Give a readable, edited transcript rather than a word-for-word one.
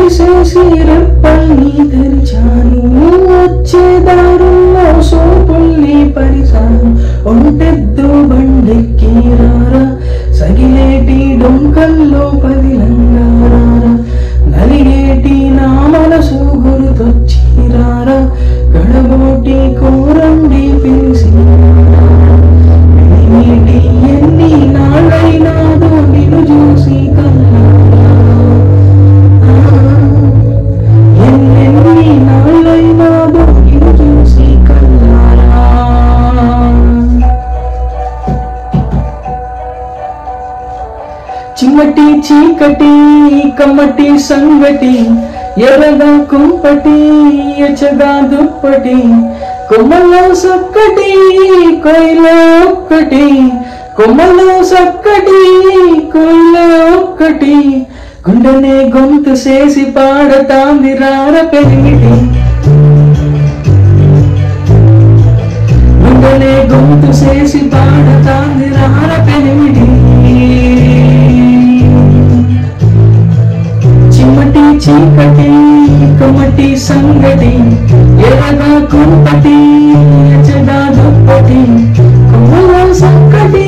మూసేసి రెప్పల్ని తెరిచాను, వచ్చే దారుల్లో సోపుల్ని పరిశాను. ఒంటెద్దు బండెక్కి రారా, సగిలేటి డొంకల్లో పదిలంగారా, నలిగేటి నా మనసు గుర్తొచ్చి రారా, గడబోటి కోరండి పిలిసి నీటి ఎన్ని నాళ్ళైనాదో నిన్ను చూసి కల్లారా, ఎన్నెన్ని నాళ్ళైనాదో నిన్ను చూసి కల్లారా. చిమ్మటి చీకటి కమ్మటి సంగటి, ఎర్రగా కుంపటి ఎచ్చగా దుప్పటి, కొమ్మలో సక్కటి కొయిలో ఒక్కటి, కొమ్మలో సక్కటి కొయిలో ఒక్కటి, గుండెనే గొంతు చేసి పాడతాంది రార పెరిమిటి, గుండెనే గొంతు చేసి పాడతాంది రార పెరిమిటి. చిమ్మటి చీకటి కమ్మటి సంగటి, ఎర్రగా కుంపటి ఎచ్చగా దుప్పటి, కొమ్మలో సక్కటి